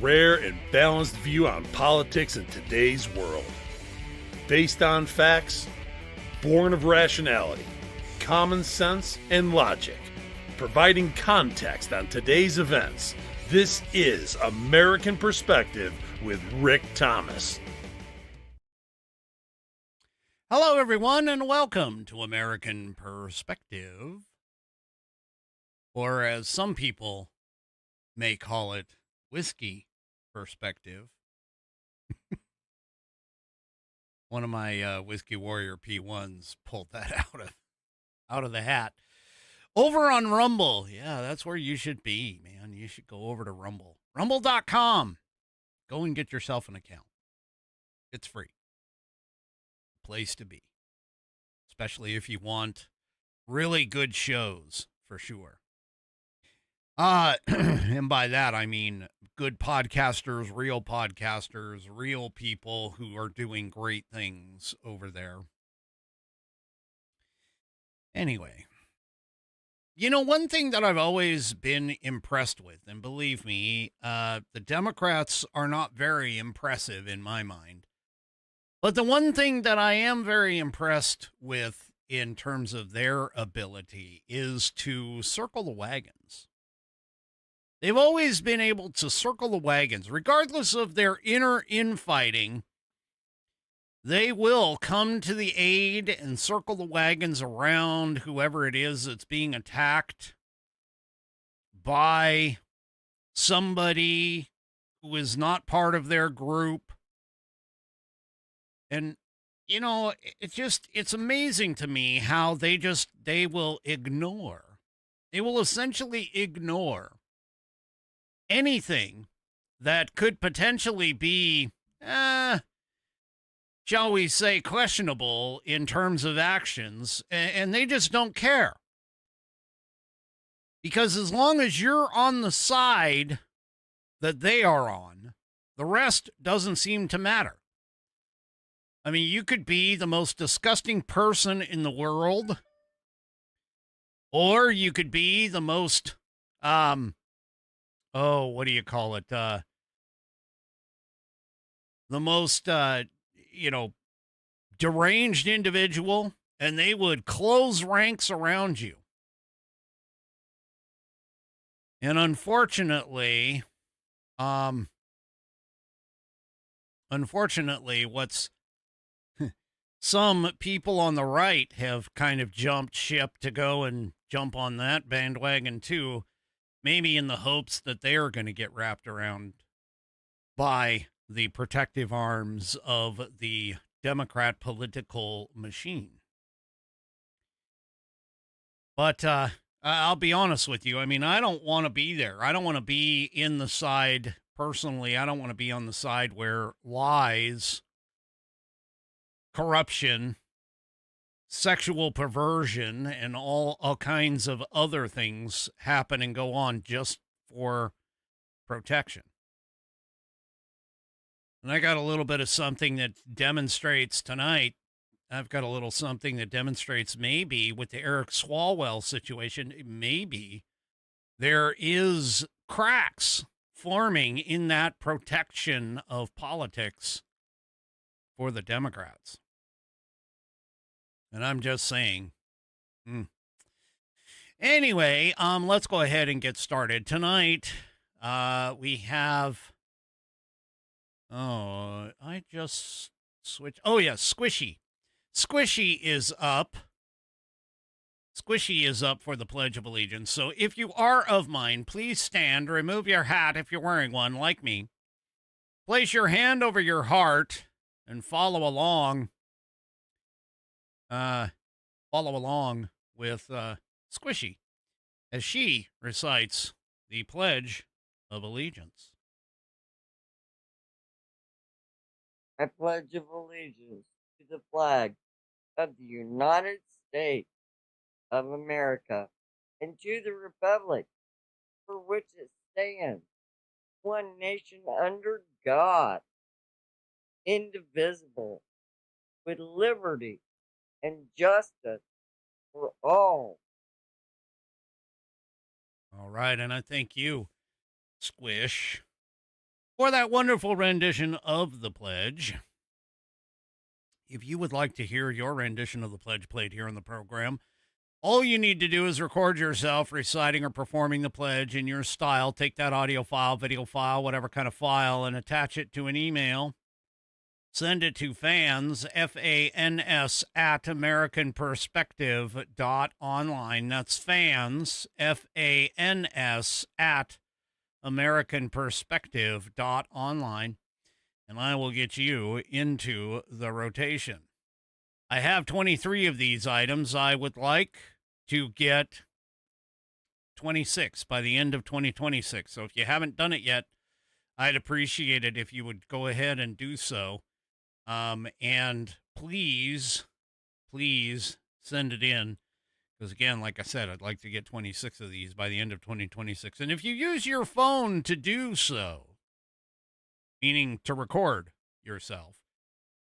rare and balanced view on politics in today's world. Based on facts, born of rationality, common sense, and logic, providing context on today's events. This is American Perspective with Rick Thomas. Hello, everyone, and welcome to American Perspective, or as some people may call it, Whiskey Perspective. One of my Whiskey Warrior P1s pulled that out of the hat. Over on Rumble. Yeah, that's where you should be, man. You should go over to Rumble. Rumble.com. Go and get yourself an account. It's free. Place to be, especially if you want really good shows, for sure. And by that I mean good podcasters, real people who are doing great things over there. Anyway, you know, one thing that I've always been impressed with, and believe me, the Democrats are not very impressive in my mind. But the one thing that I am very impressed with in terms of their ability is to circle the wagons. They've always been able to circle the wagons. Regardless of their inner infighting, they will come to the aid and circle the wagons around whoever it is that's being attacked by somebody who is not part of their group. And, you know, it's amazing to me how they will essentially ignore anything that could potentially be, shall we say, questionable in terms of actions, and they just don't care. Because as long as you're on the side that they are on, the rest doesn't seem to matter. I mean, you could be the most disgusting person in the world, or you could be the most, what do you call it? The most, deranged individual, and they would close ranks around you. And unfortunately, what's some people on the right have kind of jumped ship to go and jump on that bandwagon too, maybe in the hopes that they are going to get wrapped around by the protective arms of the Democrat political machine. But I'll be honest with you. I mean, I don't want to be there. I don't want to be in the side, personally, I don't want to be on the side where lies, corruption, sexual perversion, and all kinds of other things happen and go on just for protection. And I got a little bit of something that demonstrates tonight. I've got a little something that demonstrates maybe with the Eric Swalwell situation, maybe there is cracks forming in that protection of politics for the Democrats. And I'm just saying. Anyway, let's go ahead and get started. Tonight, we have... I just switched. Oh, yeah, Squishy. Squishy is up. Squishy is up for the Pledge of Allegiance. So if you are of mine, please stand, remove your hat if you're wearing one, like me. Place your hand over your heart and follow along. Follow along with Squishy as she recites the Pledge of Allegiance. I pledge of allegiance to the flag of the United States of America and to the republic for which it stands, one nation under God, indivisible, with liberty and justice for all. All right, and I thank you, Squish. for that wonderful rendition of the pledge. If you would like to hear your rendition of the pledge played here on the program, all you need to do is record yourself reciting or performing the pledge in your style. Take that audio file, video file, whatever kind of file, and attach it to an email. Send it to fans, F-A-N-S, at AmericanPerspective.online. That's fans, F-A-N-S, at AmericanPerspective.online. And I will get you into the rotation. I have 23 of these items. I would like to get 26 by the end of 2026. So if you haven't done it yet, I'd appreciate it if you would go ahead and do so. And please send it in. Because again, like I said, I'd like to get 26 of these by the end of 2026. And if you use your phone to do so, meaning to record yourself,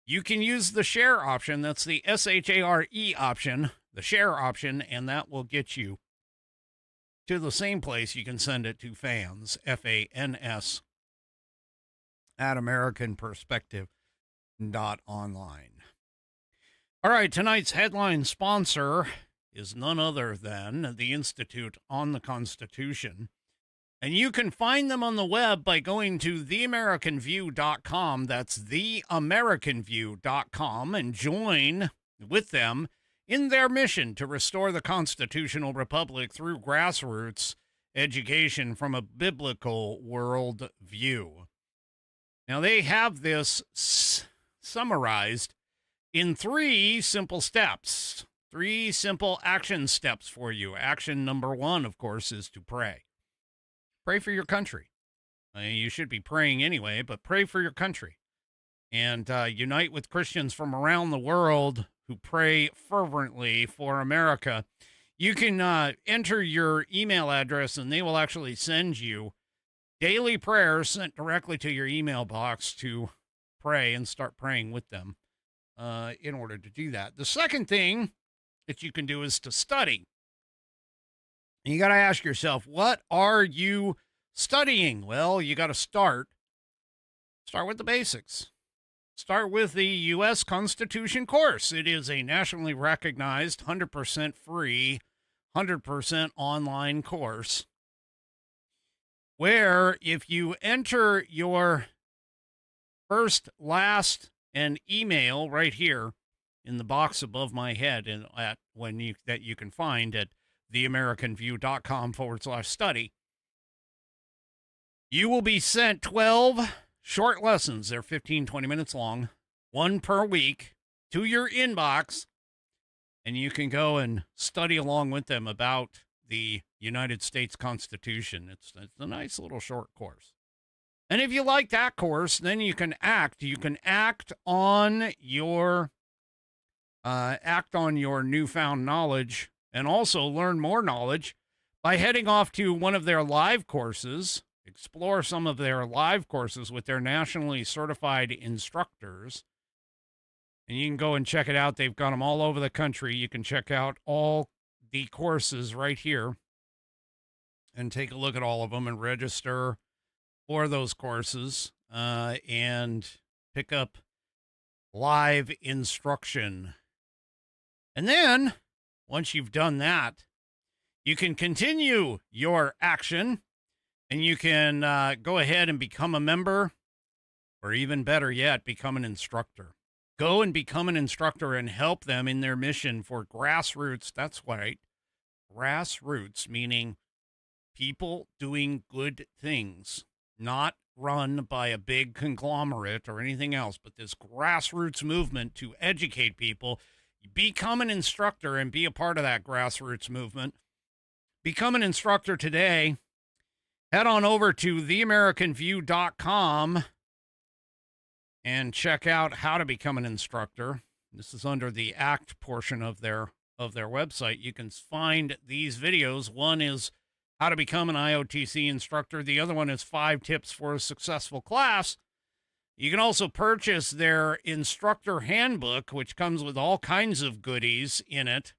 you can use the share option. That's the S-H-A-R-E option, the share option, and that will get you to the same place. You can send it to fans, F-A-N-S, at AmericanPerspective.online. All right, tonight's headline sponsor is none other than the Institute on the Constitution. And you can find them on the web by going to theamericanview.com. That's theamericanview.com, and join with them in their mission to restore the constitutional republic through grassroots education from a biblical world view. Now, they have this summarized in 3 simple steps, 3 simple action steps for you. Action number 1, of course, is to pray. Pray for your country. You should be praying anyway, but pray for your country. And unite with Christians from around the world who pray fervently for America. You can enter your email address, and they will actually send you daily prayers sent directly to your email box to pray and start praying with them in order to do that. The second thing that you can do is to study. You got to ask yourself, what are you studying? Well, you got to start with the basics. Start with the U.S. Constitution course. It is a nationally recognized, 100% free, 100% online course where if you enter your first, last, and email right here in the box above my head and that you can find at theamericanview.com/study, you will be sent 12 short lessons. They're 15, 20 minutes long, 1 per week, to your inbox, and you can go and study along with them about the United States Constitution. It's a nice little short course. And if you like that course, then you can act. You can act on your newfound knowledge, and also learn more knowledge by heading off to one of their live courses. Explore some of their live courses with their nationally certified instructors. And you can go and check it out. They've got them all over the country. You can check out all the courses right here and take a look at all of them and register for those courses and pick up live instruction. And then, once you've done that, you can continue your action, and you can go ahead and become a member, or even better yet, become an instructor. Go and become an instructor and help them in their mission for grassroots. That's right. Grassroots, meaning people doing good things, not run by a big conglomerate or anything else, but this grassroots movement to educate people. Become an instructor and be a part of that grassroots movement. Become an instructor today. Head on over to theamericanview.com and check out how to become an instructor. This is under the ACT portion of their website. You can find these videos. One is how to become an IOTC instructor. The other one is 5 tips for a successful class. You can also purchase their instructor handbook, which comes with all kinds of goodies in it.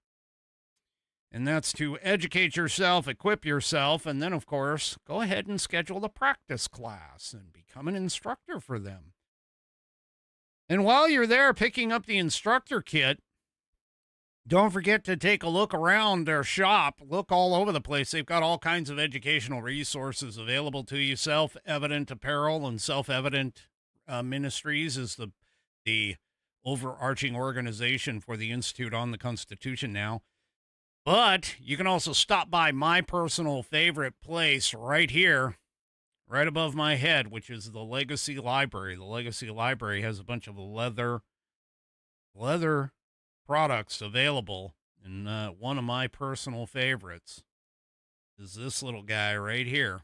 And that's to educate yourself, equip yourself, and then, of course, go ahead and schedule a practice class and become an instructor for them. And while you're there picking up the instructor kit, don't forget to take a look around their shop. Look all over the place. They've got all kinds of educational resources available to you. Self-Evident Apparel and Self-Evident Ministries is the overarching organization for the Institute on the Constitution now. But you can also stop by my personal favorite place right here, right above my head, which is the Legacy Library. The Legacy Library has a bunch of leather products available, and one of my personal favorites is this little guy right here.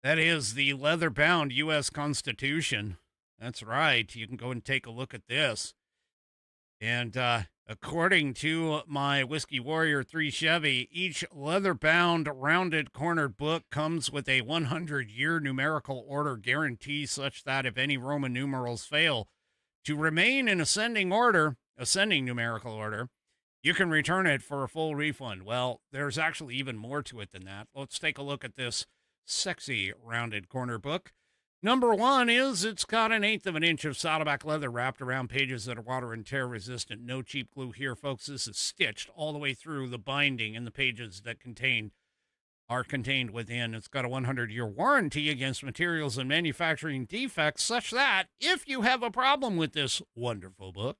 That is the leather-bound U.S. Constitution. That's right. You can go and take a look at this. And according to my Whiskey Warrior 3 Chevy, each leather-bound, rounded, cornered book comes with a 100-year numerical order guarantee such that if any Roman numerals fail to remain in ascending numerical order, you can return it for a full refund. Well, there's actually even more to it than that. Let's take a look at this sexy rounded corner book. Number one is it's got 1/8 of an inch of Saddleback leather wrapped around pages that are water and tear resistant. No cheap glue here, folks. This is stitched all the way through the binding and the pages that are contained within. It's got a 100-year warranty against materials and manufacturing defects, such that if you have a problem with this wonderful book,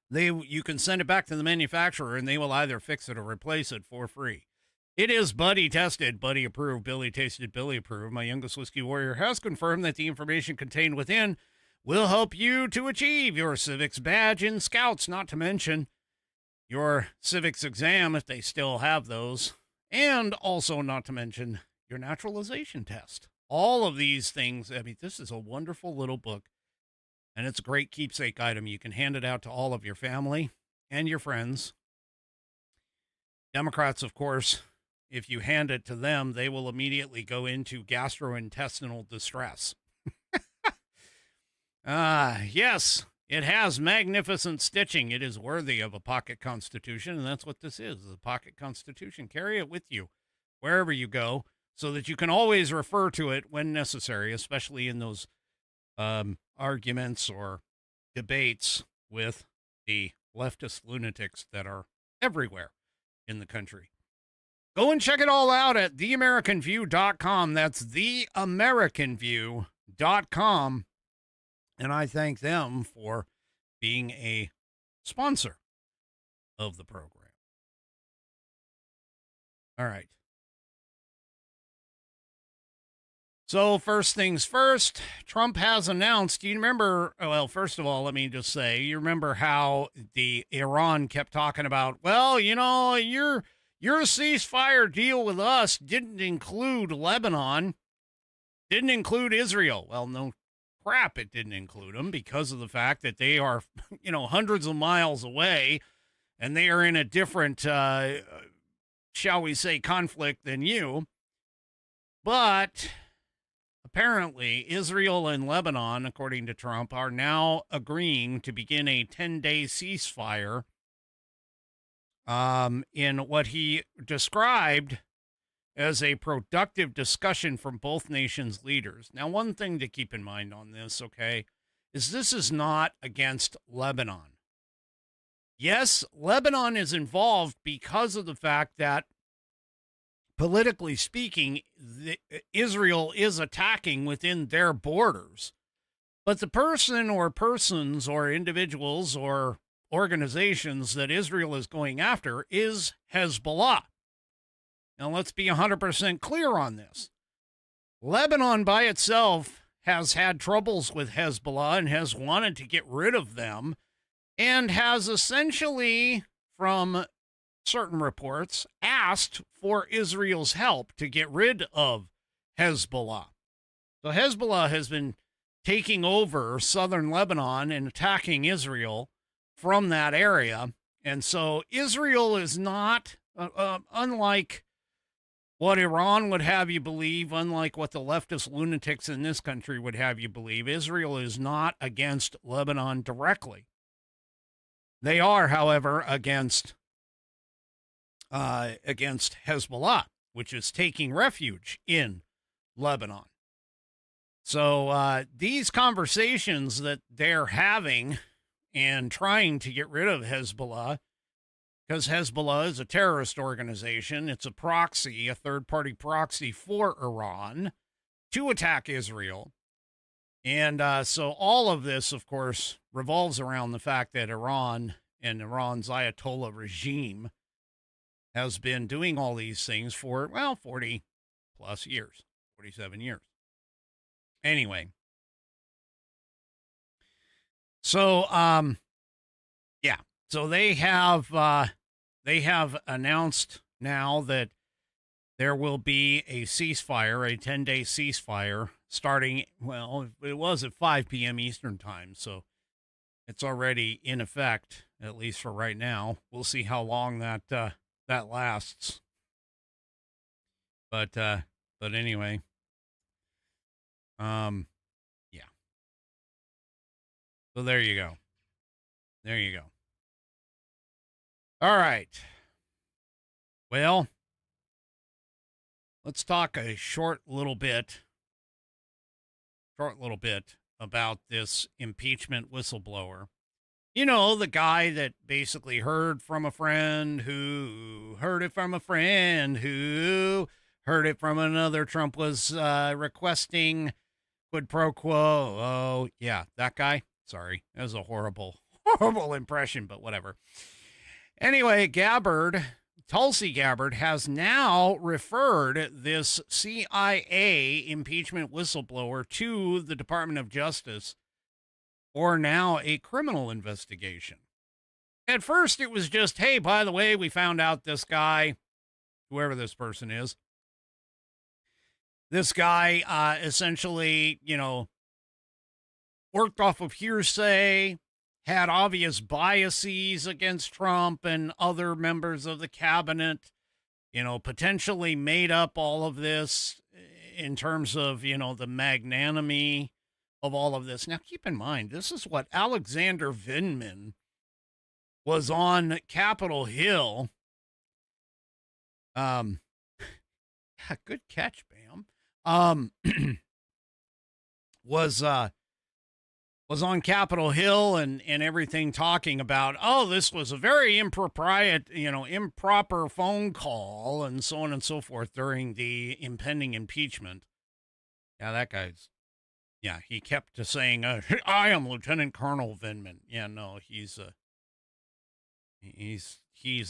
you can send it back to the manufacturer and they will either fix it or replace it for free. It is Buddy tested, Buddy approved, Billy tasted, Billy approved. My youngest Whiskey Warrior has confirmed that the information contained within will help you to achieve your civics badge in Scouts, not to mention your civics exam if they still have those, and also not to mention your naturalization test. All of these things, I mean, this is a wonderful little book, and it's a great keepsake item. You can hand it out to all of your family and your friends. Democrats, of course, if you hand it to them, they will immediately go into gastrointestinal distress. Yes, it has magnificent stitching. It is worthy of a pocket constitution, and that's what this is, a pocket constitution. Carry it with you wherever you go so that you can always refer to it when necessary, especially in those arguments or debates with the leftist lunatics that are everywhere in the country. Go and check it all out at theamericanview.com. That's theamericanview.com. And I thank them for being a sponsor of the program. All right. So first things first, Trump has announced, do you remember, well, first of all, let me just say, you remember how the Iran kept talking about, well, you know, your ceasefire deal with us didn't include Lebanon, didn't include Israel. Well, no crap, it didn't include them because of the fact that they are, you know, hundreds of miles away and they are in a different, shall we say, conflict than you. But apparently Israel and Lebanon, according to Trump, are now agreeing to begin a 10-day ceasefire in what he described as a productive discussion from both nations' leaders. Now, one thing to keep in mind on this, okay, is this is not against Lebanon. Yes, Lebanon is involved because of the fact that, politically speaking, Israel is attacking within their borders. But the person or persons or individuals or organizations that Israel is going after is Hezbollah. Now, let's be 100% clear on this. Lebanon by itself has had troubles with Hezbollah and has wanted to get rid of them and has essentially, from certain reports, asked for Israel's help to get rid of Hezbollah. So Hezbollah has been taking over southern Lebanon and attacking Israel from that area. And so Israel is not, unlike what Iran would have you believe, unlike what the leftist lunatics in this country would have you believe, Israel is not against Lebanon directly. They are, however, against Hezbollah, which is taking refuge in Lebanon. So these conversations that they're having and trying to get rid of Hezbollah, because Hezbollah is a terrorist organization, it's a proxy, a third-party proxy for Iran to attack Israel. And so all of this, of course, revolves around the fact that Iran and Iran's Ayatollah regime has been doing all these things for, well, 40 plus years, 47 years. Anyway. So, yeah. So they have announced now that there will be a ceasefire, a 10-day ceasefire starting, well, it was at 5 p.m. Eastern time. So it's already in effect, at least for right now. We'll see how long that lasts. But anyway, yeah. So there you go. There you go. All right. Well, let's talk a short little bit about this impeachment whistleblower. You know, the guy that basically heard from a friend who heard it from a friend who heard it from another. Trump was requesting quid pro quo. Oh, yeah, that guy. Sorry, that was a horrible impression, but whatever. Anyway, Tulsi Gabbard has now referred this CIA impeachment whistleblower to the Department of Justice for now a criminal investigation. At first, it was just, hey, by the way, we found out this guy, whoever this person is, this guy essentially, worked off of hearsay, had obvious biases against Trump and other members of the cabinet, potentially made up all of this in terms of, the magnanimity of all of this. Now, keep in mind, this is what Alexander Vindman was on Capitol Hill. Yeah, good catch, Bam. Was on Capitol Hill and everything, talking about, oh, this was a very improper phone call and so on and so forth during the impending impeachment. Yeah, that guy's, yeah, he kept saying, I am Lieutenant Colonel Vindman. Yeah, no, he's a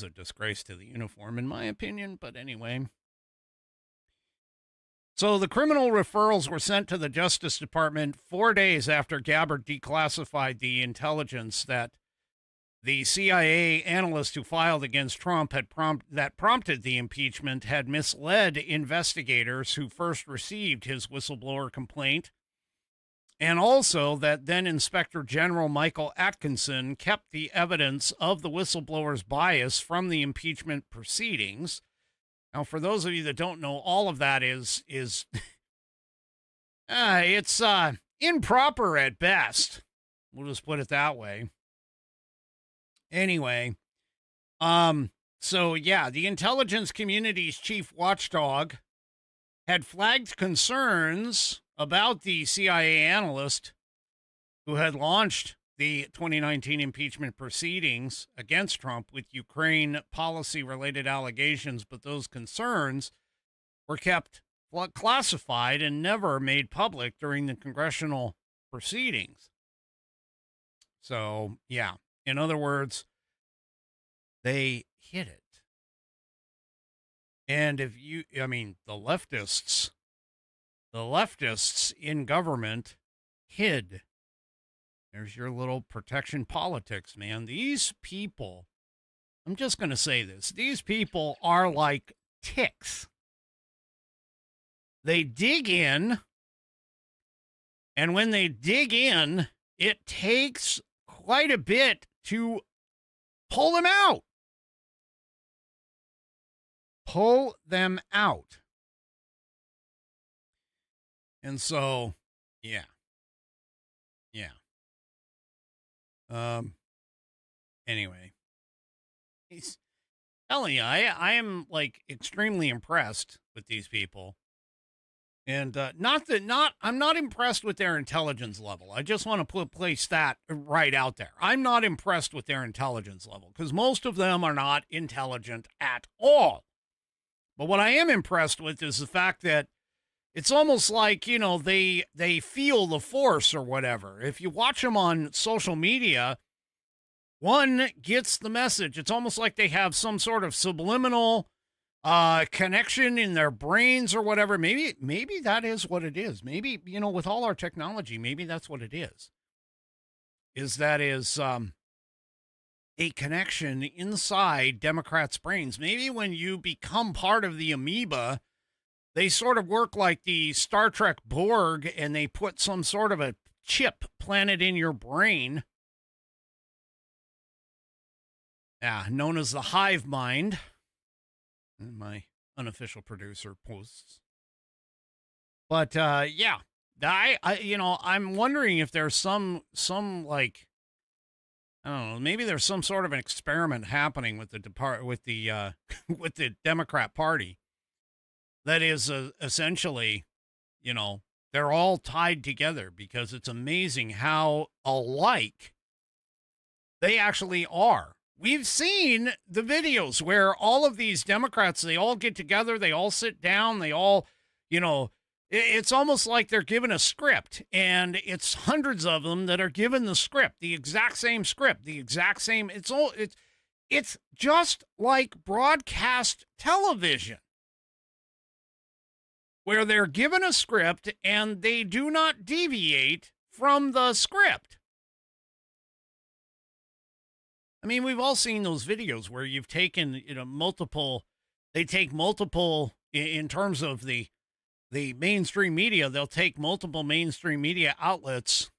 disgrace to the uniform, in my opinion, but anyway. So the criminal referrals were sent to the Justice Department 4 days after Gabbard declassified the intelligence that the CIA analyst who filed against Trump that prompted the impeachment had misled investigators who first received his whistleblower complaint, and also that then Inspector General Michael Atkinson kept the evidence of the whistleblower's bias from the impeachment proceedings. Now, for those of you that don't know, all of that is it's improper at best. We'll just put it that way. Anyway, so yeah, the intelligence community's chief watchdog had flagged concerns about the CIA analyst who had launched the 2019 impeachment proceedings against Trump with Ukraine policy-related allegations, but those concerns were kept classified and never made public during the congressional proceedings. So, yeah, in other words, they hid it. And the leftists in government hid. There's your little protection politics, man. These people, I'm just going to say this, these people are like ticks. They dig in, and when they dig in, it takes quite a bit to pull them out. Pull them out. And so, yeah. Anyway, he's telling you, I am like extremely impressed with these people. And I'm not impressed with their intelligence level. I just want to place that right out there. I'm not impressed with their intelligence level because most of them are not intelligent at all. But what I am impressed with is the fact that it's almost like, you know, they feel the force or whatever. If you watch them on social media, one gets the message. It's almost like they have some sort of subliminal connection in their brains or whatever. Maybe that is what it is. Maybe, you know, with all our technology, maybe that's what it is. That is a connection inside Democrats' brains. Maybe when you become part of the amoeba, they sort of work like the Star Trek Borg and they put some sort of a chip planted in your brain. Yeah, known as the hive mind. My unofficial producer posts. But yeah, I'm wondering if there's some like, I don't know, maybe there's some sort of an experiment happening with the with the Democrat Party that is essentially, you know, they're all tied together because it's amazing how alike they actually are. We've seen the videos where all of these Democrats, they all get together, they all sit down, they all, you know, it's almost like they're given a script, and it's hundreds of them that are given the script, the exact same script, the exact same, it's just like broadcast television, where they're given a script and they do not deviate from the script. I mean, we've all seen those videos where you've taken, you know, they take multiple, in terms of the mainstream media, they'll take multiple mainstream media outlets,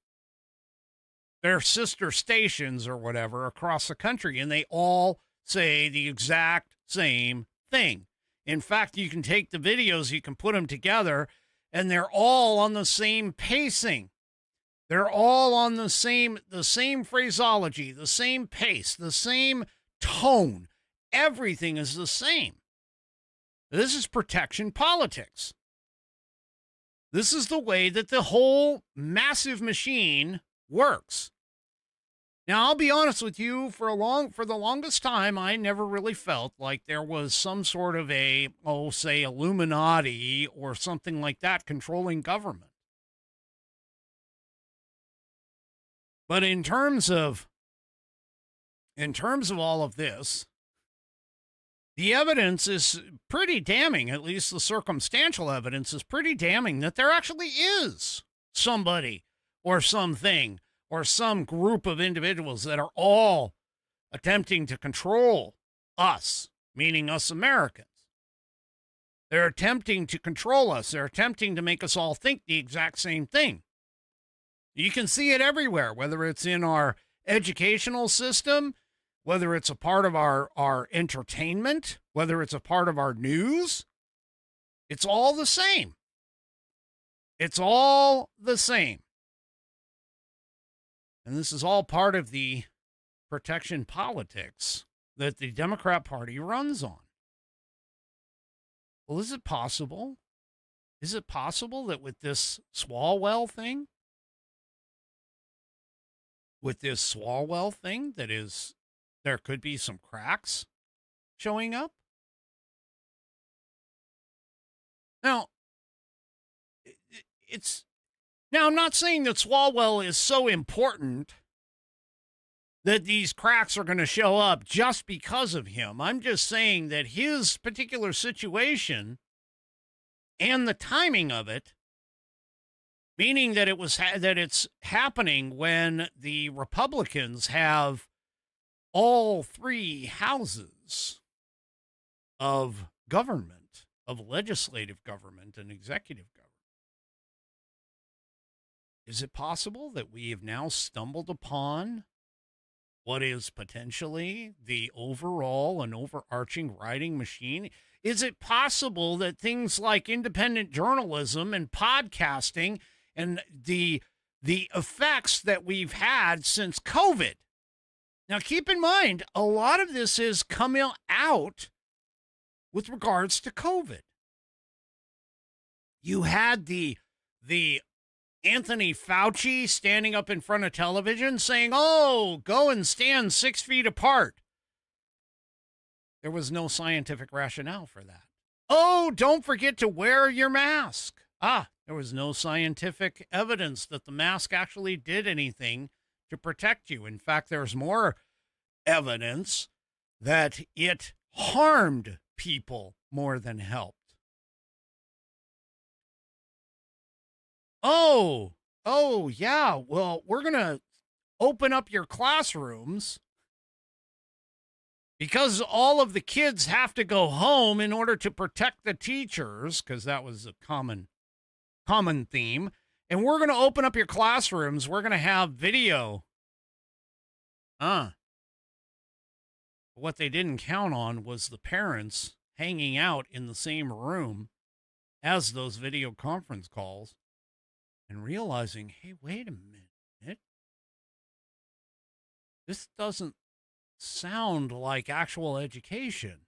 their sister stations or whatever across the country, and they all say the exact same thing. In fact, you can take the videos, you can put them together, and they're all on the same pacing. They're all on the same phraseology, the same pace, the same tone. Everything is the same. This is protection politics. This is the way that the whole massive machine works. Now, I'll be honest with you, for the longest time, I never really felt like there was some sort of say Illuminati or something like that controlling government. But in terms of all of this, the evidence is pretty damning, at least the circumstantial evidence is pretty damning that there actually is somebody or something or some group of individuals that are all attempting to control us, meaning us Americans. They're attempting to control us. They're attempting to make us all think the exact same thing. You can see it everywhere, whether it's in our educational system, whether it's a part of our entertainment, whether it's a part of our news. It's all the same. It's all the same. And this is all part of the protection politics that the Democrat Party runs on. Well, is it possible? Is it possible that with this Swalwell thing, that is, there could be some cracks showing up? Now, I'm not saying that Swalwell is so important that these cracks are going to show up just because of him. I'm just saying that his particular situation and the timing of it, meaning that it's happening when the Republicans have all three houses of government, of legislative government and executive government. Is it possible that we have now stumbled upon what is potentially the overall and overarching writing machine? Is it possible that things like independent journalism and podcasting and the effects that we've had since COVID Now, keep in mind, a lot of this is coming out with regards to COVID. You had the Anthony Fauci standing up in front of television saying, "Oh, go and stand 6 feet apart." There was no scientific rationale for that. "Oh, don't forget to wear your mask." There was no scientific evidence that the mask actually did anything to protect you. In fact, there's more evidence that it harmed people more than helped. Oh, yeah. Well, we're going to open up your classrooms because all of the kids have to go home in order to protect the teachers, because that was a common theme. And we're going to open up your classrooms. We're going to have video. What they didn't count on was the parents hanging out in the same room as those video conference calls and realizing, hey, wait a minute. This doesn't sound like actual education.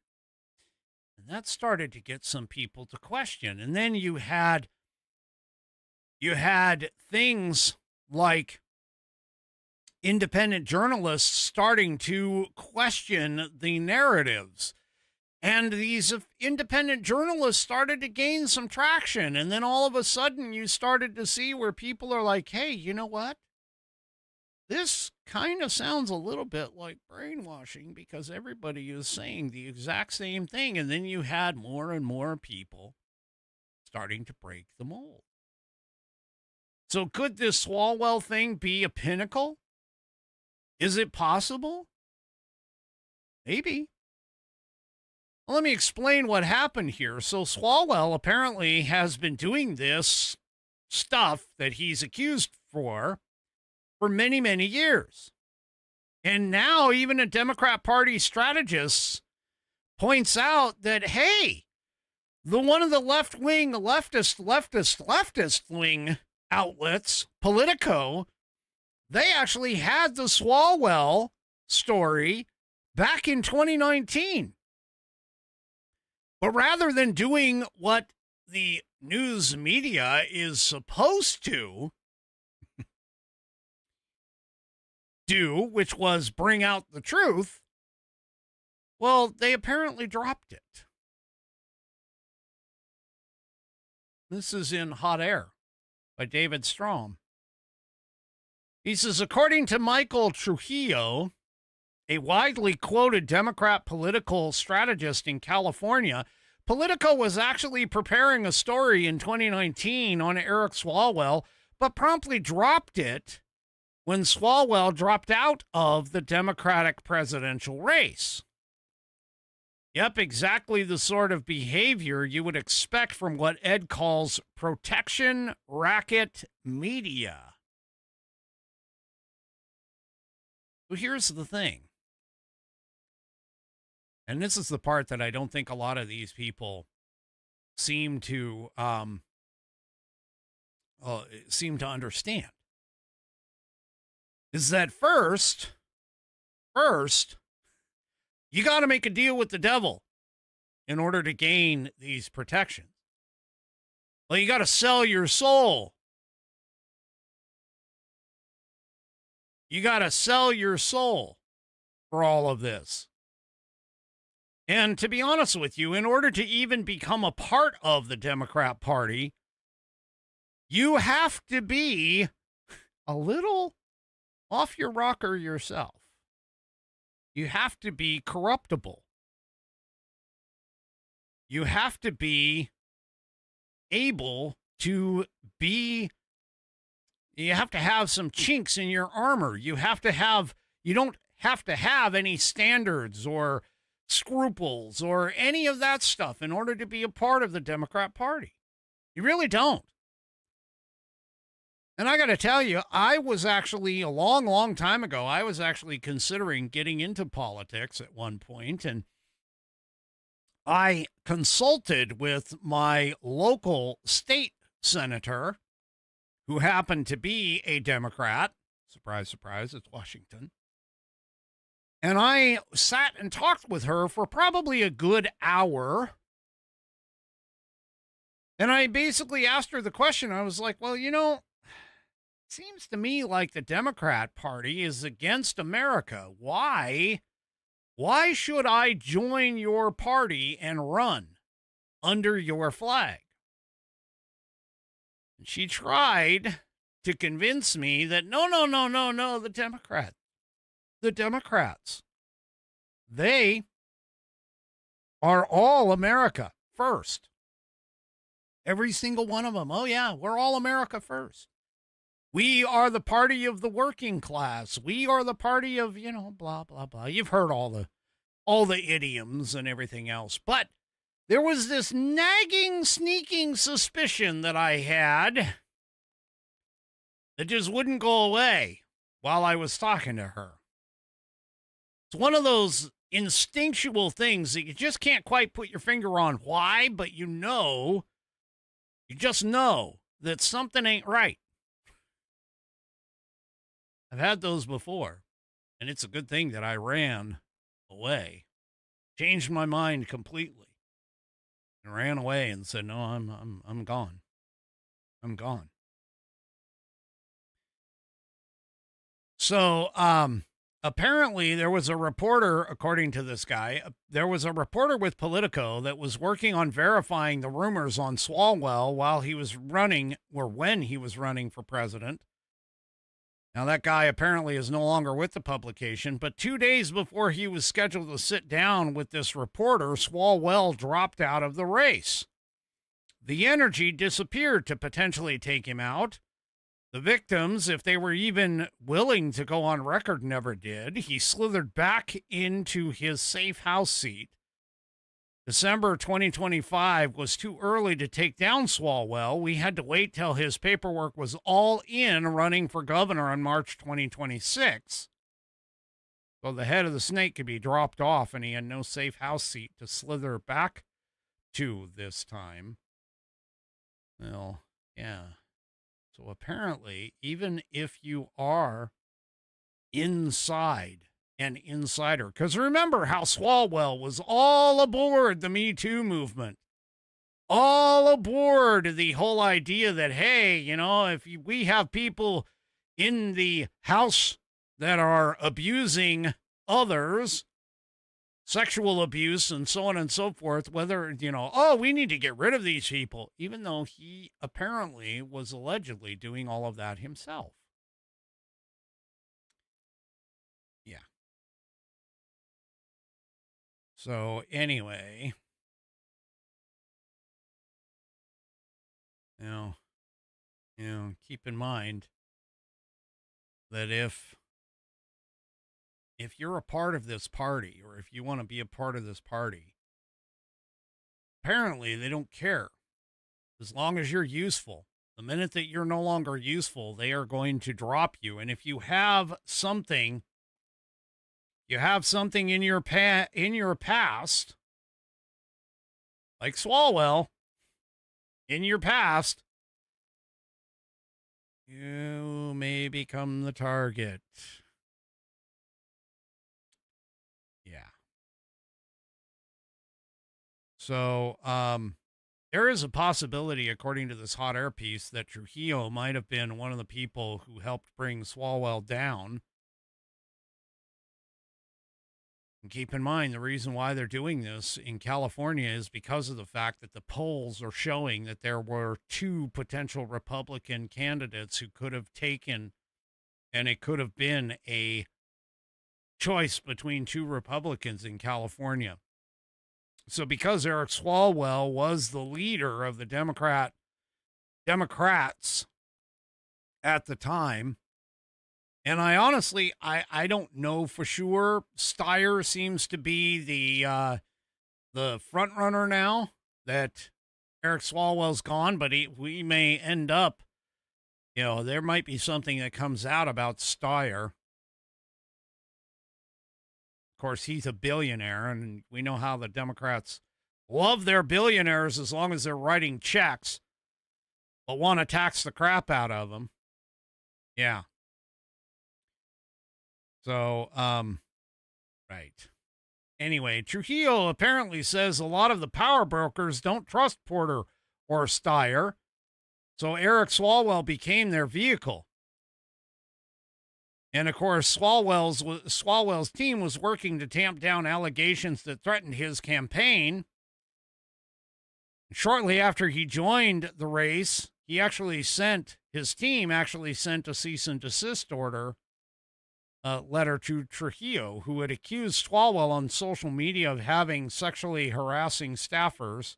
And that started to get some people to question. And then you had things like independent journalists starting to question the narratives. And these independent journalists started to gain some traction. And then all of a sudden you started to see where people are like, hey, you know what? This kind of sounds a little bit like brainwashing because everybody is saying the exact same thing. And then you had more and more people starting to break the mold. So could this Swalwell thing be a pinnacle? Is it possible? Maybe. Well, let me explain what happened here. So Swalwell apparently has been doing this stuff that he's accused for many, many years. And now even a Democrat Party strategist points out that, hey, one of the leftist wing outlets, Politico, they actually had the Swalwell story back in 2019. But rather than doing what the news media is supposed to do, which was bring out the truth, well, they apparently dropped it. This is in Hot Air by David Strom. He says, according to Michael Trujillo, a widely quoted Democrat political strategist in California, Politico was actually preparing a story in 2019 on Eric Swalwell, but promptly dropped it when Swalwell dropped out of the Democratic presidential race. Yep, exactly the sort of behavior you would expect from what Ed calls protection racket media. Well, here's the thing. And this is the part that I don't think a lot of these people seem to understand. Is that first, you got to make a deal with the devil in order to gain these protections. Well, you got to sell your soul. You got to sell your soul for all of this. And to be honest with you, in order to even become a part of the Democrat Party, you have to be a little off your rocker yourself. You have to be corruptible. You have to be able to be, you have to have some chinks in your armor. You don't have to have any standards or scruples or any of that stuff in order to be a part of the Democrat Party. You really don't. And I got to tell you, I was actually a long, long time ago, I was actually considering getting into politics at one point, and I consulted with my local state senator, who happened to be a Democrat. Surprise, surprise, it's Washington. And I sat and talked with her for probably a good hour. And I basically asked her the question. I was like, well, it seems to me like the Democrat Party is against America. Why? Why should I join your party and run under your flag? And she tried to convince me that no, the Democrats, they are all America first. Every single one of them. Oh, yeah, we're all America first. We are the party of the working class. We are the party of, blah, blah, blah. You've heard all the idioms and everything else. But there was this nagging, sneaking suspicion that I had that just wouldn't go away while I was talking to her. It's one of those instinctual things that you just can't quite put your finger on why, but you just know that something ain't right. I've had those before, and it's a good thing that I ran away, changed my mind completely, and ran away and said, no, I'm gone. I'm gone. So, apparently there was a reporter, according to this guy, there was a reporter with Politico that was working on verifying the rumors on Swalwell while he was running, or when he was running for president. Now, that guy apparently is no longer with the publication, but 2 days before he was scheduled to sit down with this reporter, Swalwell dropped out of the race. The energy disappeared to potentially take him out. The victims, if they were even willing to go on record, never did. He slithered back into his safe house seat. December 2025 was too early to take down Swalwell. We had to wait till his paperwork was all in running for governor in March 2026. So the head of the snake could be dropped off and he had no safe house seat to slither back to this time. Well, yeah. So apparently, even if you are inside an insider, because remember how Swalwell was all aboard the Me Too movement, all aboard the whole idea that, hey, if we have people in the house that are abusing others, sexual abuse and so on and so forth, whether, we need to get rid of these people, even though he apparently was allegedly doing all of that himself. Yeah. So anyway, keep in mind that if you're a part of this party, or if you want to be a part of this party, apparently they don't care. As long as you're useful. The minute that you're no longer useful, they are going to drop you. And if you have something in your past, like Swalwell, in your past, you may become the target. Yeah. So, there is a possibility, according to this hot air piece, that Trujillo might have been one of the people who helped bring Swalwell down. And keep in mind, the reason why they're doing this in California is because of the fact that the polls are showing that there were two potential Republican candidates who could have taken, and it could have been a choice between two Republicans in California. So because Eric Swalwell was the leader of the Democrats at the time, and I honestly, I don't know for sure. Steyer seems to be the front runner now that Eric Swalwell's gone, but we may end up, there might be something that comes out about Steyer. Of course, he's a billionaire, and we know how the Democrats love their billionaires as long as they're writing checks, but want to tax the crap out of them. Yeah. So, Right. Anyway, Trujillo apparently says a lot of the power brokers don't trust Porter or Steyer, so Eric Swalwell became their vehicle. And, of course, Swalwell's team was working to tamp down allegations that threatened his campaign. Shortly after he joined the race, his team actually sent a cease and desist order letter to Trujillo, who had accused Swalwell on social media of having sexually harassing staffers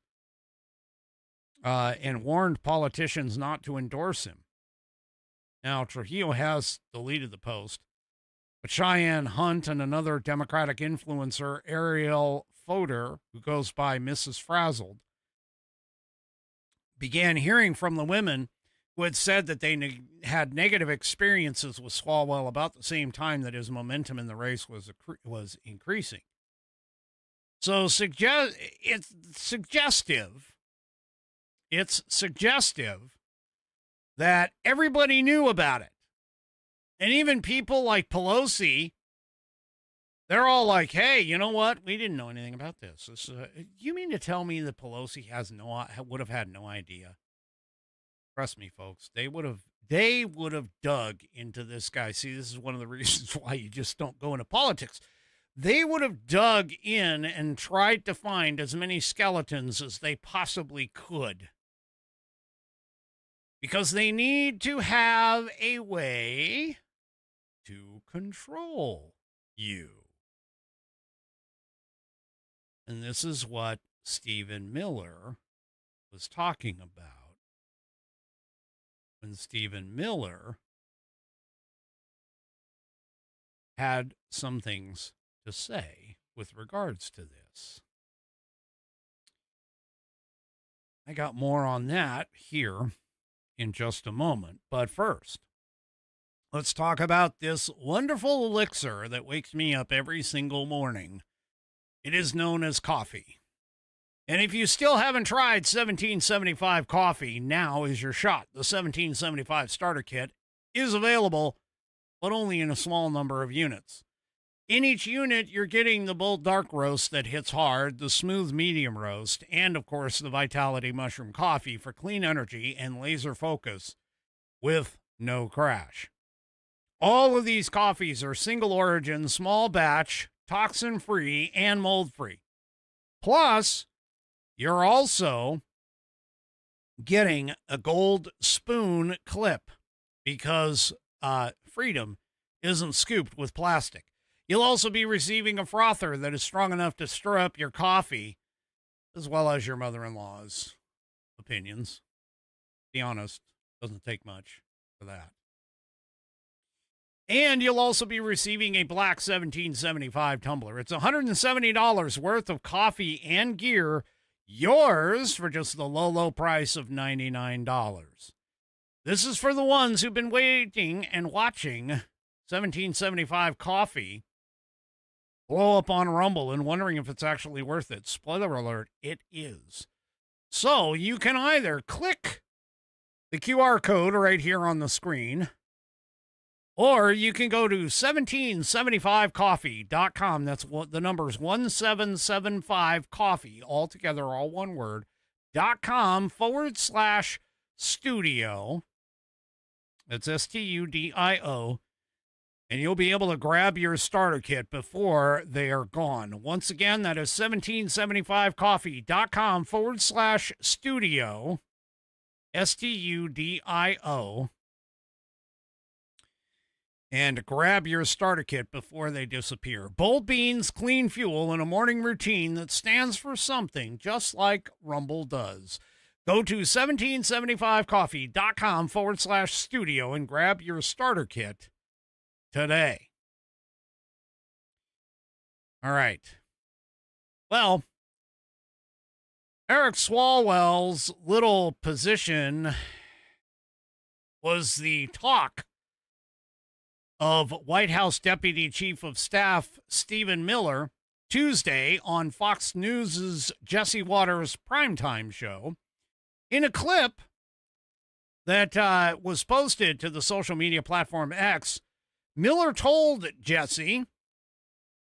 and warned politicians not to endorse him. Now, Trujillo has deleted the post, but Cheyenne Hunt and another Democratic influencer, Ariel Fodor, who goes by Mrs. Frazzled, began hearing from the women who had said that they had negative experiences with Swalwell about the same time that his momentum in the race was increasing. So it's suggestive that everybody knew about it. And even people like Pelosi, they're all like, hey, you know what? We didn't know anything about this. You mean to tell me that Pelosi would have had no idea? Trust me, folks. They would have dug into this guy. See, this is one of the reasons why you just don't go into politics. They would have dug in and tried to find as many skeletons as they possibly could. Because they need to have a way to control you. And this is what Stephen Miller was talking about when Stephen Miller had some things to say with regards to this. I got more on that here in just a moment. But first, let's talk about this wonderful elixir that wakes me up every single morning. It is known as coffee. And if you still haven't tried 1775 coffee, now is your shot. The 1775 starter kit is available, but only in a small number of units. In each unit, you're getting the bold dark roast that hits hard, the smooth medium roast, and, of course, the Vitality Mushroom Coffee for clean energy and laser focus with no crash. All of these coffees are single origin, small batch, toxin-free, and mold-free. Plus, you're also getting a gold spoon clip because freedom isn't scooped with plastic. You'll also be receiving a frother that is strong enough to stir up your coffee, as well as your mother-in-law's opinions. To be honest, doesn't take much for that. And you'll also be receiving a black 1775 tumbler. It's $170 worth of coffee and gear, yours for just the low, low price of $99. This is for the ones who've been waiting and watching 1775 coffee blow up on Rumble and wondering if it's actually worth it. Spoiler alert, it is. So you can either click the QR code right here on the screen, or you can go to 1775coffee.com. That's what the number's 1775coffee, all together, all one word, .com/studio. That's STUDIO. And you'll be able to grab your starter kit before they are gone. Once again, that is 1775coffee.com/studio, STUDIO. And grab your starter kit before they disappear. Bold beans, clean fuel, and a morning routine that stands for something, just like Rumble does. Go to 1775coffee.com/studio and grab your starter kit today. All right. Well, Eric Swalwell's little position was the talk of White House Deputy Chief of Staff Stephen Miller Tuesday on Fox News' Jesse Watters primetime show. In a clip that was posted to the social media platform X, Miller told Jesse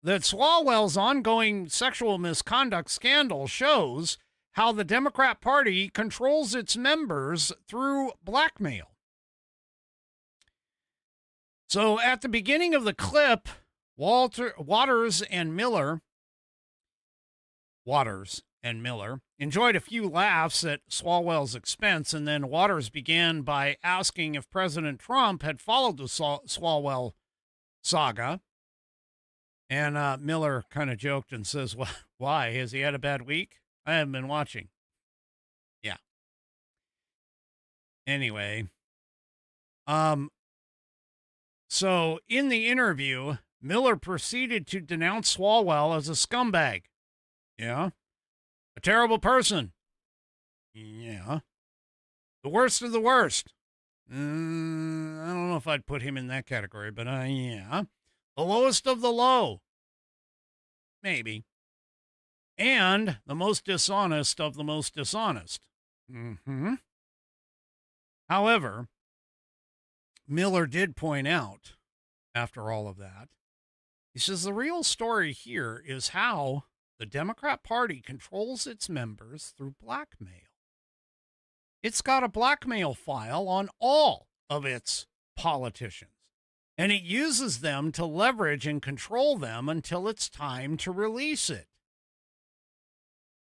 that Swalwell's ongoing sexual misconduct scandal shows how the Democrat Party controls its members through blackmail. So at the beginning of the clip, Waters and Miller enjoyed a few laughs at Swalwell's expense, and then Waters began by asking if President Trump had followed the Swalwell saga. And Miller kind of joked and says, well, why? Has he had a bad week? I haven't been watching. Yeah. Anyway. So in the interview, Miller proceeded to denounce Swalwell as a scumbag. Yeah. A terrible person. Yeah. The worst of the worst. I don't know if I'd put him in that category, but yeah. The lowest of the low. Maybe. And the most dishonest of the most dishonest. However, Miller did point out, after all of that, he says the real story here is how the Democrat Party controls its members through blackmail. It's got a blackmail file on all of its politicians, and it uses them to leverage and control them until it's time to release it.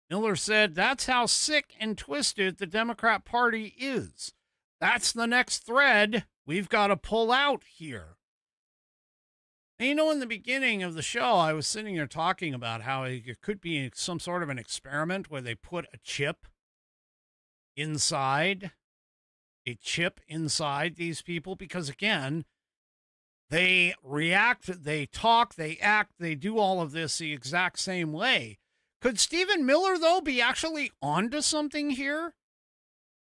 Miller said that's how sick and twisted the Democrat Party is. That's the next thread we've got to pull out here. And you know, in the beginning of the show, I was sitting there talking about how it could be some sort of an experiment where they put a chip inside these people, because again, they react, they talk, they act, they do all of this the exact same way. Could Stephen Miller, though, be actually onto something here?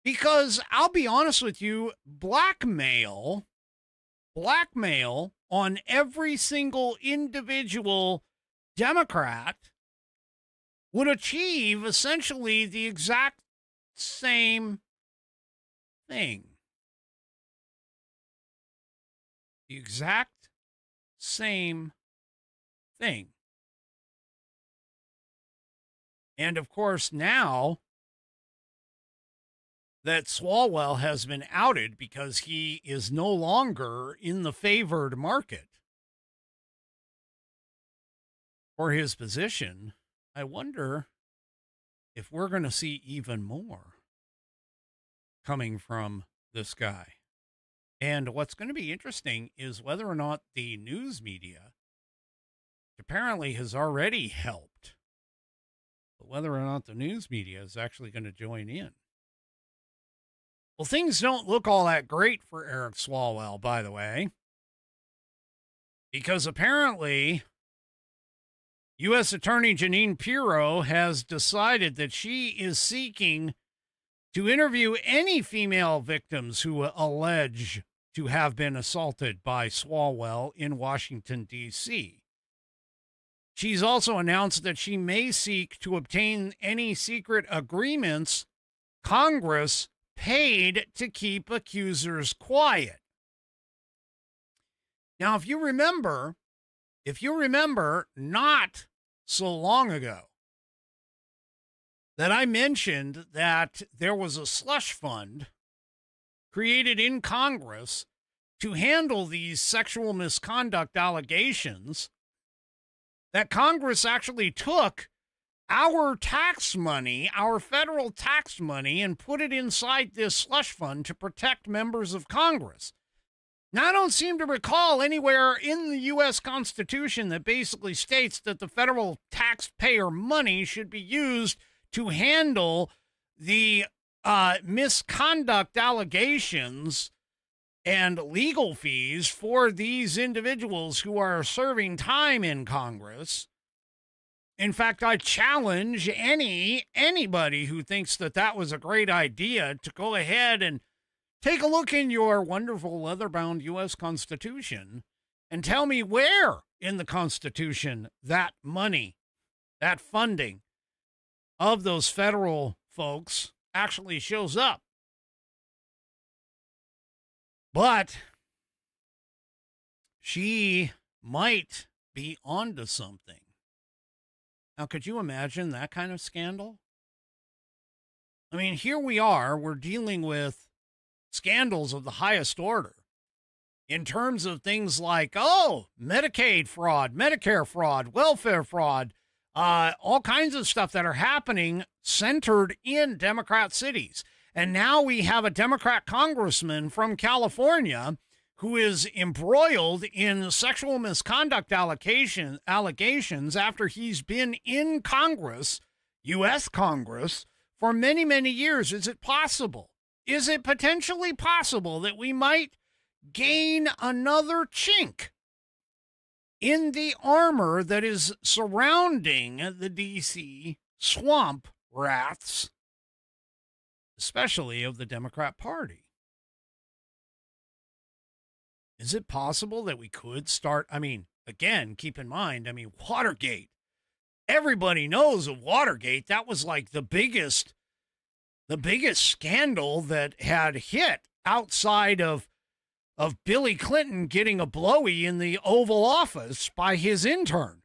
Because I'll be honest with you, blackmail on every single individual Democrat would achieve essentially the exact same thing. The exact same thing. And of course, now that Swalwell has been outed because he is no longer in the favored market for his position, I wonder if we're going to see even more coming from this guy. And what's going to be interesting is whether or not the news media apparently has already helped, but whether or not the news media is actually going to join in. Well, things don't look all that great for Eric Swalwell, by the way, because apparently U.S. Attorney Jeanine Pirro has decided that she is seeking to interview any female victims who allege to have been assaulted by Swalwell in Washington, D.C. She's also announced that she may seek to obtain any secret agreements Congress paid to keep accusers quiet. Now, if you remember not so long ago that I mentioned that there was a slush fund created in Congress to handle these sexual misconduct allegations, that Congress actually took our tax money, our federal tax money, and put it inside this slush fund to protect members of Congress. Now, I don't seem to recall anywhere in the U.S. Constitution that basically states that the federal taxpayer money should be used to handle the misconduct allegations and legal fees for these individuals who are serving time in Congress. In fact, I challenge anybody who thinks that that was a great idea to go ahead and take a look in your wonderful leather-bound U.S. Constitution and tell me where in the Constitution that money, that funding of those federal folks actually shows up. But she might be onto something. Now, could you imagine that kind of scandal? I mean, here we are, we're dealing with scandals of the highest order in terms of things like, Medicaid fraud, Medicare fraud, welfare fraud, all kinds of stuff that are happening centered in Democrat cities. And now we have a Democrat congressman from California who is embroiled in sexual misconduct allegations after he's been in Congress, U.S. Congress, for many, many years. Is it possible? Is it potentially possible that we might gain another chink in the armor that is surrounding the D.C. swamp rats, especially of the Democrat Party? Is it possible that we could start? I mean, again, keep in mind, Watergate. Everybody knows of Watergate. That was like the biggest scandal that had hit outside of Billy Clinton getting a blowy in the Oval Office by his intern.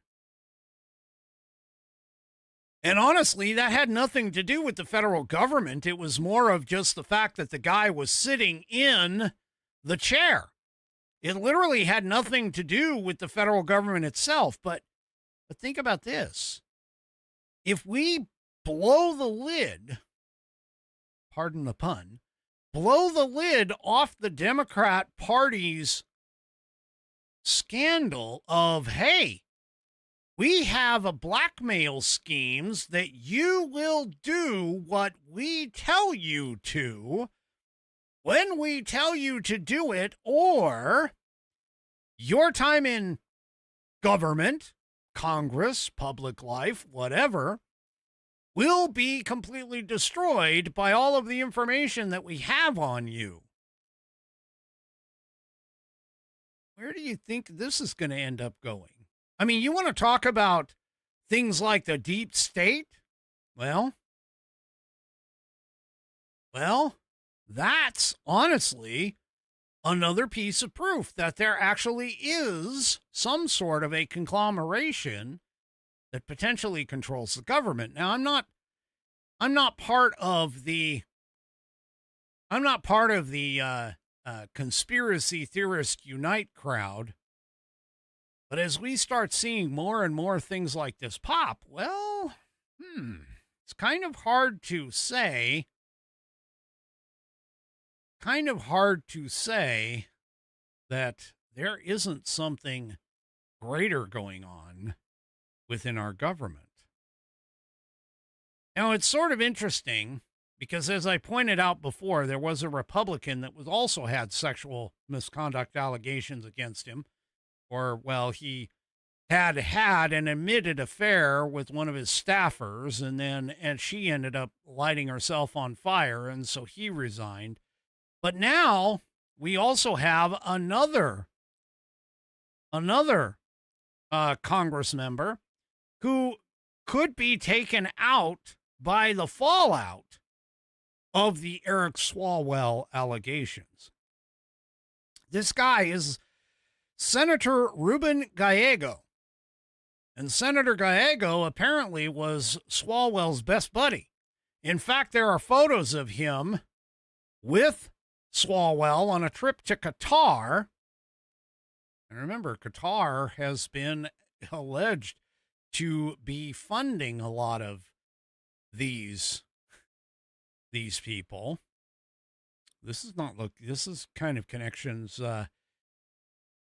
And honestly, that had nothing to do with the federal government. It was more of just the fact that the guy was sitting in the chair. It literally had nothing to do with the federal government itself. But think about this. If we blow the lid, pardon the pun, blow the lid off the Democrat Party's scandal of, hey, we have a blackmail schemes that you will do what we tell you to when we tell you to do it, or your time in government, Congress, public life, whatever, will be completely destroyed by all of the information that we have on you. Where do you think this is going to end up going? I mean, you want to talk about things like the deep state? Well, that's honestly another piece of proof that there actually is some sort of a conglomeration that potentially controls the government. Now, I'm not part of the conspiracy theorist unite crowd, but as we start seeing more and more things like this pop, well, it's kind of hard to say that there isn't something greater going on within our government. Now, it's sort of interesting because, as I pointed out before, there was a Republican that was also had sexual misconduct allegations against him, or, well, he had an admitted affair with one of his staffers, and she ended up lighting herself on fire, and so he resigned. But now we also have another Congress member who could be taken out by the fallout of the Eric Swalwell allegations. This guy is Senator Ruben Gallego. And Senator Gallego apparently was Swalwell's best buddy. In fact, there are photos of him with Swalwell on a trip to Qatar. And remember, Qatar has been alleged to be funding a lot of these people. This is kind of connections,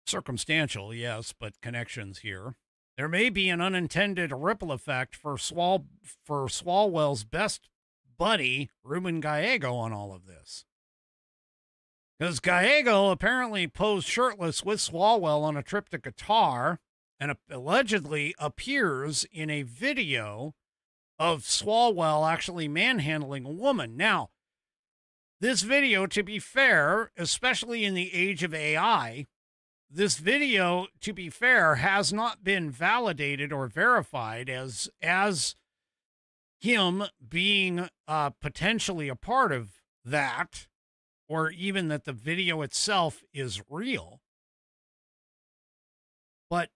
circumstantial, yes, but connections here. There may be an unintended ripple effect for Swalwell's best buddy, Ruben Gallego, on all of this. Because Gallego apparently posed shirtless with Swalwell on a trip to Qatar and allegedly appears in a video of Swalwell actually manhandling a woman. Now, this video, to be fair, especially in the age of AI, this video, to be fair, has not been validated or verified as him being potentially a part of that, or even that the video itself is real. But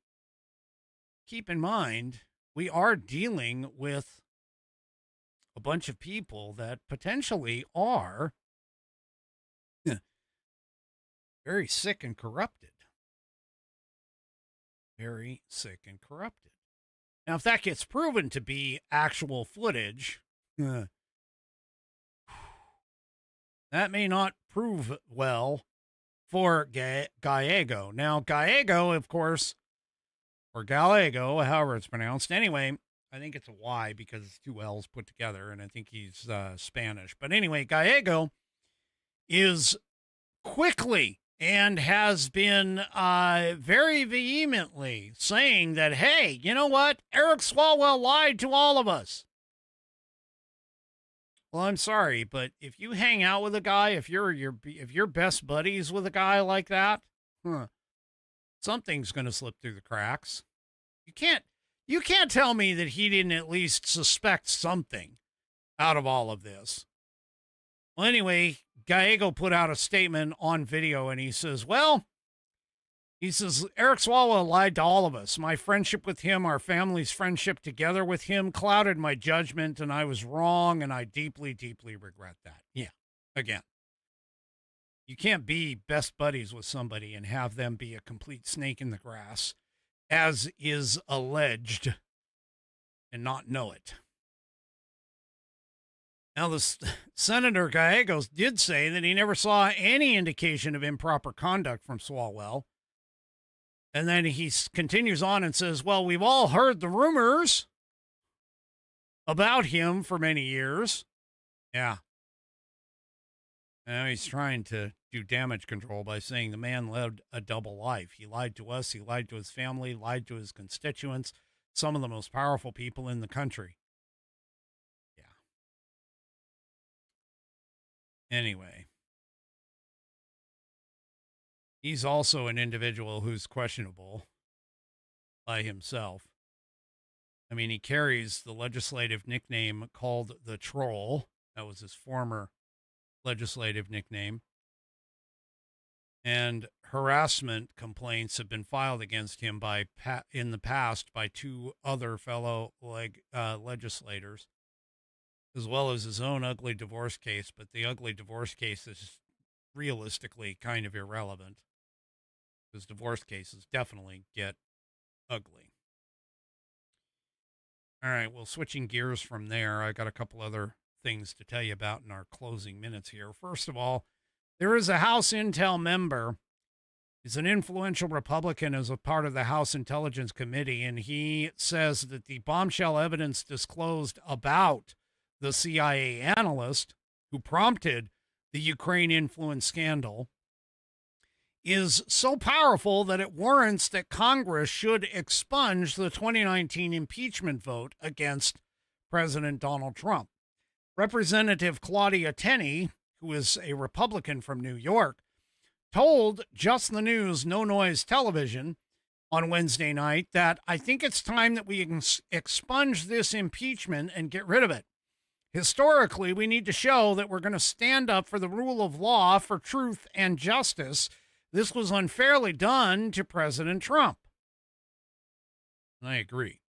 keep in mind, we are dealing with a bunch of people that potentially are very sick and corrupted. Very sick and corrupted. Now, if that gets proven to be actual footage, that may not prove well for Gallego. Now, Gallego, of course, or Gallego, however it's pronounced. Anyway, I think it's a Y because it's two L's put together, and I think he's Spanish. But anyway, Gallego is quickly and has been very vehemently saying that, hey, you know what? Eric Swalwell lied to all of us. Well, I'm sorry, but if you hang out with a guy, if you're best buddies with a guy like that, something's going to slip through the cracks. You can't tell me that he didn't at least suspect something out of all of this. Well, anyway, Gallego put out a statement on video, and he says, Eric Swalwell lied to all of us. My friendship with him, our family's friendship together with him, clouded my judgment, and I was wrong, and I deeply, deeply regret that. Yeah, again, you can't be best buddies with somebody and have them be a complete snake in the grass, as is alleged, and not know it. Now, the Senator Gallegos did say that he never saw any indication of improper conduct from Swalwell. And then he continues on and says, well, we've all heard the rumors about him for many years. Yeah. Now he's trying to do damage control by saying the man led a double life. He lied to us, he lied to his family, lied to his constituents, some of the most powerful people in the country. Anyway, he's also an individual who's questionable by himself. I mean, he carries the legislative nickname called the Troll. That was his former legislative nickname. And harassment complaints have been filed against him in the past by two other fellow legislators, as well as his own ugly divorce case. But the ugly divorce case is realistically kind of irrelevant, because divorce cases definitely get ugly. All right, well, switching gears from there, I got a couple other things to tell you about in our closing minutes here. First of all, there is a House Intel member. He's an influential Republican as a part of the House Intelligence Committee, and he says that the bombshell evidence disclosed about the CIA analyst who prompted the Ukraine influence scandal is so powerful that it warrants that Congress should expunge the 2019 impeachment vote against President Donald Trump. Representative Claudia Tenney, who is a Republican from New York, told Just the News No Noise Television on Wednesday night that I think it's time that we expunge this impeachment and get rid of it. Historically, we need to show that we're going to stand up for the rule of law, for truth and justice. This was unfairly done to President Trump. And I agree.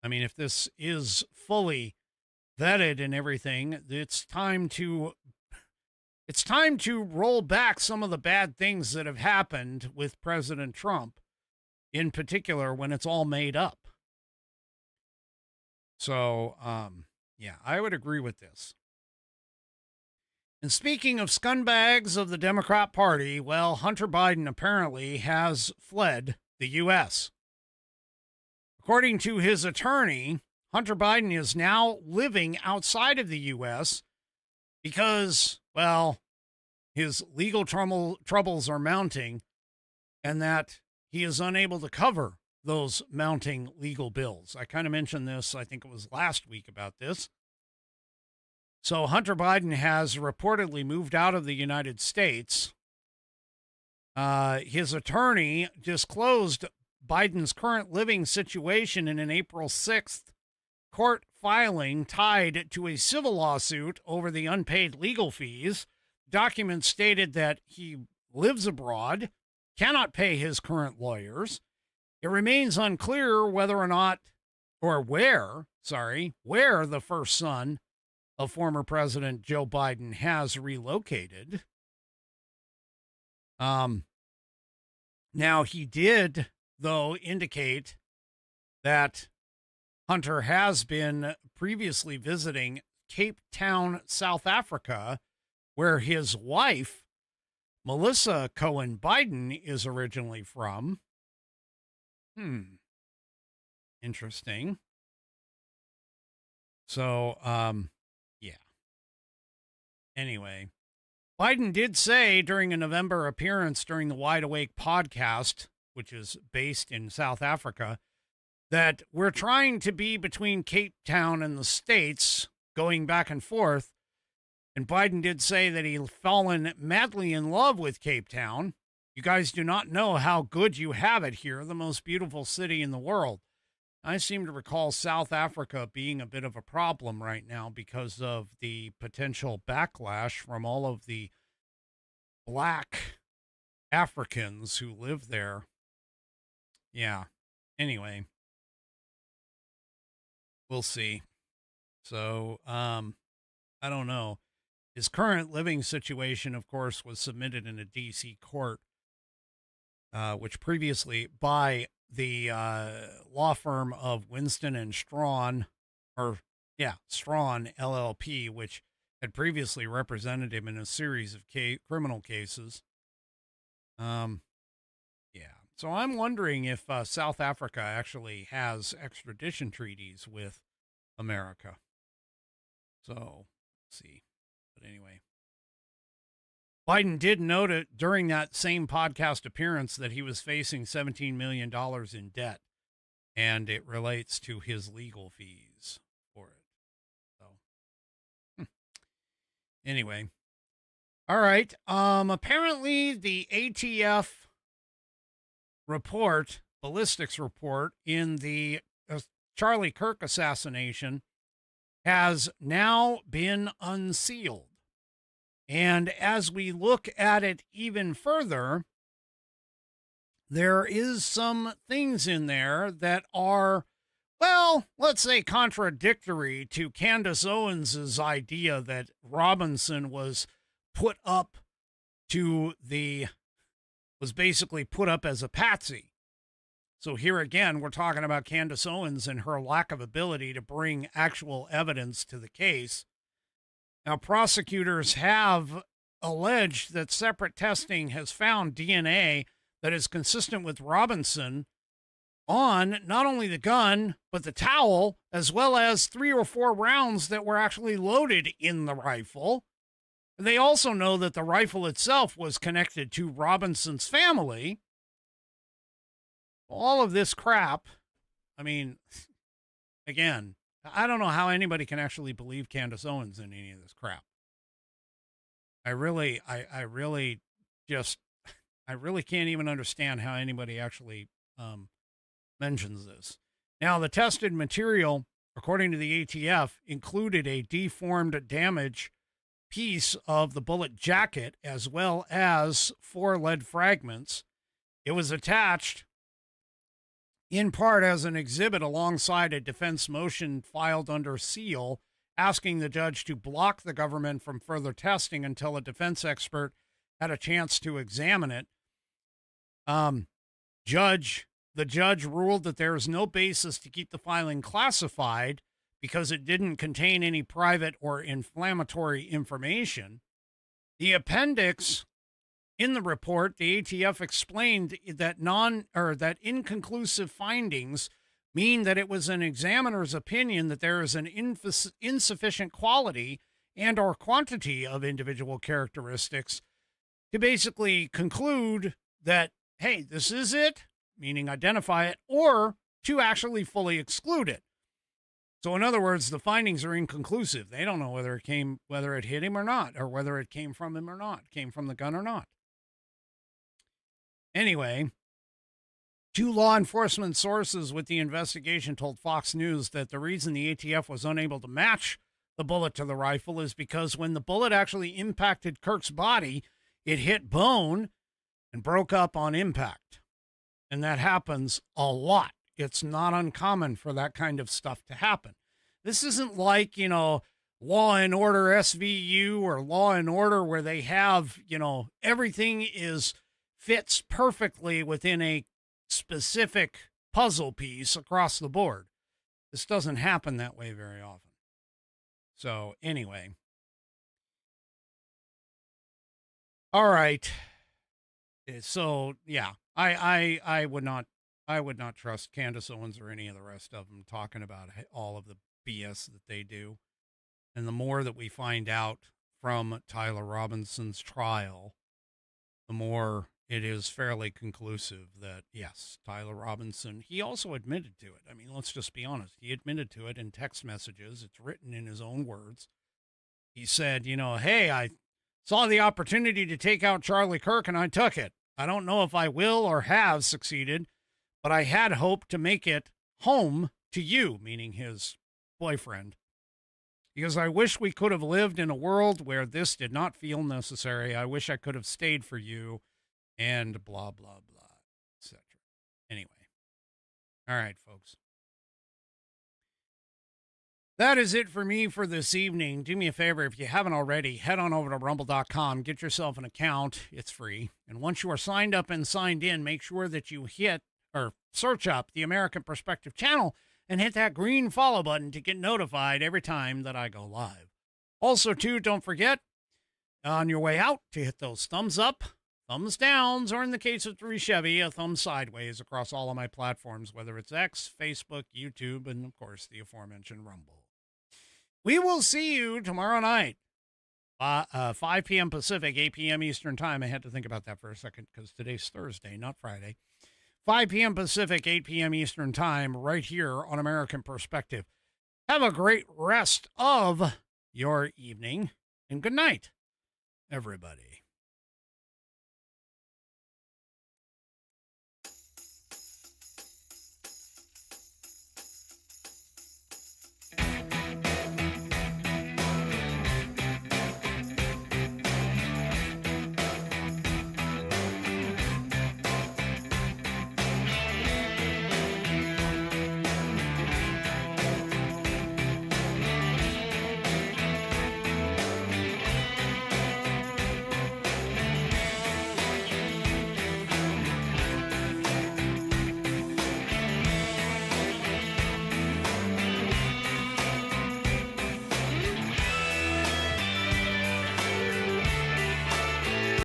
I mean, if this is fully vetted and everything, it's time to roll back some of the bad things that have happened with President Trump, in particular when it's all made up. So, yeah, I would agree with this. And speaking of scumbags of the Democrat Party, well, Hunter Biden apparently has fled the U.S. According to his attorney, Hunter Biden is now living outside of the U.S. because, well, his legal troubles are mounting, and that he is unable to cover those mounting legal bills. I kind of mentioned this, I think it was last week, about this. So Hunter Biden has reportedly moved out of the United States. His attorney disclosed Biden's current living situation in an April 6th court filing tied to a civil lawsuit over the unpaid legal fees. Documents stated that he lives abroad, cannot pay his current lawyers. It remains unclear whether or not, or where the first son of former President Joe Biden has relocated. Now, he did, though, indicate that Hunter has been previously visiting Cape Town, South Africa, where his wife, Melissa Cohen Biden, is originally from. Interesting. So, yeah. Anyway, Biden did say during a November appearance during the Wide Awake podcast, which is based in South Africa, that we're trying to be between Cape Town and the States, going back and forth. And Biden did say that he'd fallen madly in love with Cape Town. You guys do not know how good you have it here, the most beautiful city in the world. I seem to recall South Africa being a bit of a problem right now because of the potential backlash from all of the black Africans who live there. Yeah. Anyway, we'll see. So, I don't know. His current living situation, of course, was submitted in a D.C. court, which previously by the law firm of Winston and Strawn, Strawn LLP, which had previously represented him in a series of criminal cases. So I'm wondering if South Africa actually has extradition treaties with America. So, let's see. But anyway, Biden did note it during that same podcast appearance that he was facing $17 million in debt, and it relates to his legal fees for it. So, anyway, all right. Apparently the ATF report, ballistics report in the Charlie Kirk assassination has now been unsealed. And as we look at it even further, there is some things in there that are, well, let's say contradictory to Candace Owens's idea that Robinson was basically put up as a patsy. So here again, we're talking about Candace Owens and her lack of ability to bring actual evidence to the case. Now, prosecutors have alleged that separate testing has found DNA that is consistent with Robinson on not only the gun, but the towel, as well as 3 or 4 rounds that were actually loaded in the rifle. They also know that the rifle itself was connected to Robinson's family. All of this crap, I mean, again, I don't know how anybody can actually believe Candace Owens in any of this crap. I really can't even understand how anybody actually mentions this. Now, the tested material, according to the ATF, included a deformed damage piece of the bullet jacket, as well as 4 lead fragments. It was attached in part as an exhibit alongside a defense motion filed under seal, asking the judge to block the government from further testing until a defense expert had a chance to examine it. The judge ruled that there is no basis to keep the filing classified because it didn't contain any private or inflammatory information. The appendix in the report, the ATF explained that that inconclusive findings mean that it was an examiner's opinion that there is an insufficient quality and or quantity of individual characteristics to basically conclude that, hey, this is it, meaning identify it, or to actually fully exclude it. So in other words, the findings are inconclusive. They don't know whether it hit him or not, or whether it came from him or not, came from the gun or not. Anyway, 2 law enforcement sources with the investigation told Fox News that the reason the ATF was unable to match the bullet to the rifle is because when the bullet actually impacted Kirk's body, it hit bone and broke up on impact. And that happens a lot. It's not uncommon for that kind of stuff to happen. This isn't like, Law and Order SVU or Law and Order where they have, everything fits perfectly within a specific puzzle piece across the board. This doesn't happen that way very often. So anyway. All right. So yeah, I would not trust Candace Owens or any of the rest of them talking about all of the BS that they do. And the more that we find out from Tyler Robinson's trial, the more it is fairly conclusive that, yes, Tyler Robinson, he also admitted to it. I mean, let's just be honest. He admitted to it in text messages. It's written in his own words. He said, hey, I saw the opportunity to take out Charlie Kirk and I took it. I don't know if I will or have succeeded, but I had hoped to make it home to you, meaning his boyfriend, because I wish we could have lived in a world where this did not feel necessary. I wish I could have stayed for you, and blah, blah, blah, etc. Anyway. All right, folks. That is it for me for this evening. Do me a favor, if you haven't already, head on over to rumble.com, get yourself an account. It's free. And once you are signed up and signed in, make sure that you search up the American Perspective channel and hit that green follow button to get notified every time that I go live. Also, too, don't forget, on your way out, to hit those thumbs up, thumbs downs, or in the case of 3 Chevy, a thumb sideways across all of my platforms, whether it's X, Facebook, YouTube, and, of course, the aforementioned Rumble. We will see you tomorrow night, 5 p.m. Pacific, 8 p.m. Eastern Time. I had to think about that for a second because today's Thursday, not Friday. 5 p.m. Pacific, 8 p.m. Eastern Time, right here on American Perspective. Have a great rest of your evening, and good night, everybody.